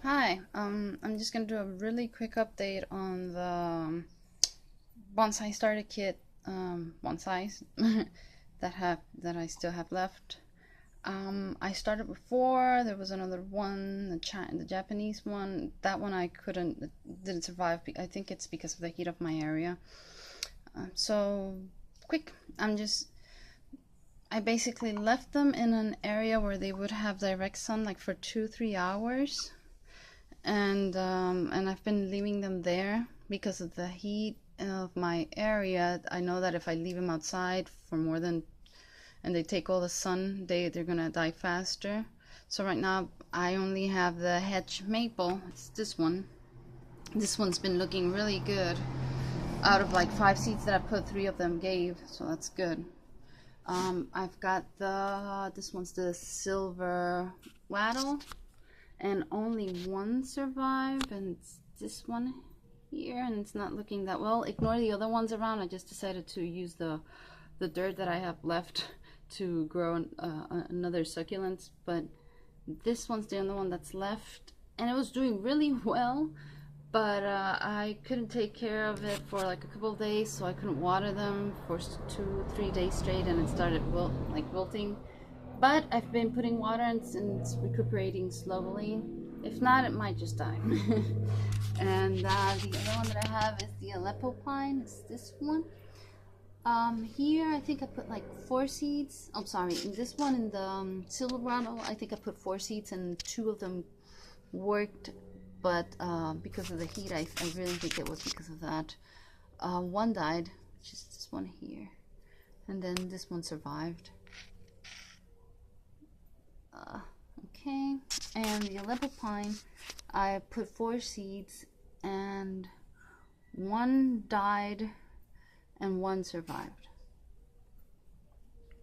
Hi, I'm just gonna do a really quick update on the bonsai starter kit bonsais that I still have left. I started before. There was another one, the Japanese one. That one I didn't survive. I think it's because of the heat of my area. So quick, I basically left them in an area where they would have direct sun like for 2-3 hours. And I've been leaving them there because of the heat of my area. I know that if I leave them outside for more than, and they take all the sun, they're gonna die faster. So right now I only have the hedge maple. It's this one. This one's been looking really good. Out of like 5 seeds that I put, 3 of them gave, so that's good. I've got this one's the silver wattle, and only one survived, and it's this one here, and it's not looking that well. Ignore the other ones around. I just decided to use the dirt that I have left to grow another succulent, but this one's the only one that's left, and it was doing really well, but I couldn't take care of it for like a couple of days, so I couldn't water them for 2-3 days straight, and it started wilting. But I've been putting water and it's recuperating slowly. If not, it might just die. And the other one that I have is the Aleppo pine. It's this one. Here I think I put like 4 seeds. I'm sorry. In this one, in the silver rattle, I think I put 4 seeds and 2 of them worked. But because of the heat, I really think it was because of that. One died, which is this one here. And then this one survived. Okay, and the Aleppo pine, I put 4 seeds and 1 died and 1 survived.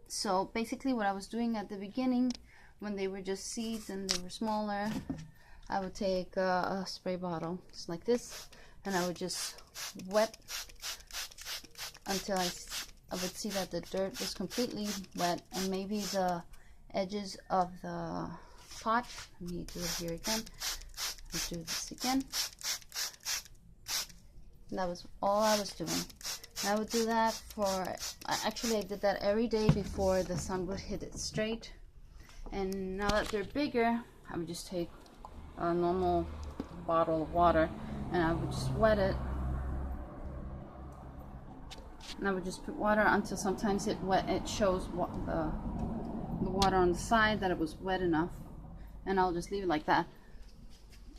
So basically what I was doing at the beginning, when they were just seeds and they were smaller, I would take a spray bottle just like this, and I would just wet until I would see that the dirt was completely wet, and maybe the edges of the pot. Let me do it here again. Let's do this again. And that was all I was doing. And I would do that actually I did that every day before the sun would hit it straight. And now that they're bigger, I would just take a normal bottle of water and I would just wet it. And I would just put water until sometimes it shows what the water on the side that it was wet enough, and I'll just leave it like that.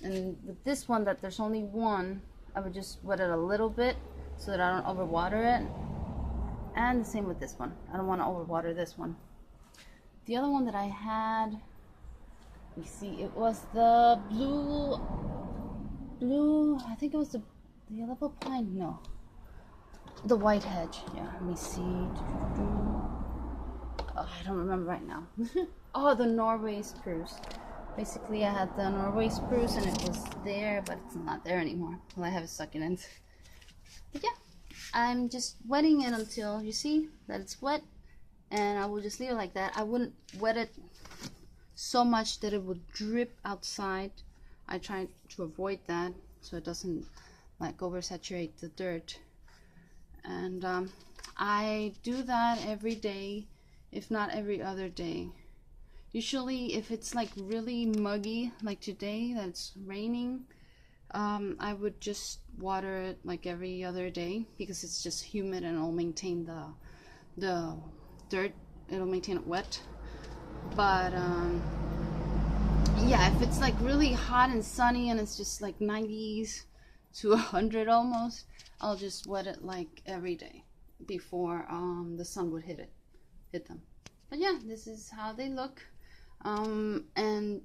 And with this one, that there's only one, I would just wet it a little bit so that I don't overwater it. And the same with this one. I don't want to overwater this one. The other one that I had, you see, it was the blue, I think it was the Aleppo pine, no, the white hedge. Yeah, let me see. Oh, I don't remember right now. Oh, the Norway spruce. Basically, I had the Norway spruce and it was there, but it's not there anymore. Well, I have a succulent. But yeah, I'm just wetting it until you see that it's wet, and I will just leave it like that. I wouldn't wet it so much that it would drip outside. I try to avoid that so it doesn't like oversaturate the dirt. And I do that every day, if not every other day. Usually if it's like really muggy, like today that it's raining, I would just water it like every other day because it's just humid and it'll maintain the dirt, it'll maintain it wet. But yeah, if it's like really hot and sunny and it's just like 90s to 100 almost, I'll just wet it like every day before the sun would hit them. But yeah, this is how they look. And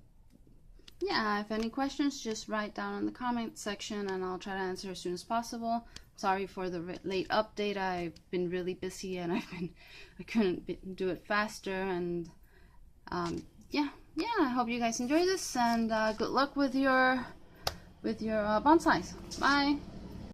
yeah, if any questions, just write down in the comment section and I'll try to answer as soon as possible. Sorry for the late update. I've been really busy and I couldn't do it faster. And yeah, I hope you guys enjoy this, and good luck with your bonsais. Bye.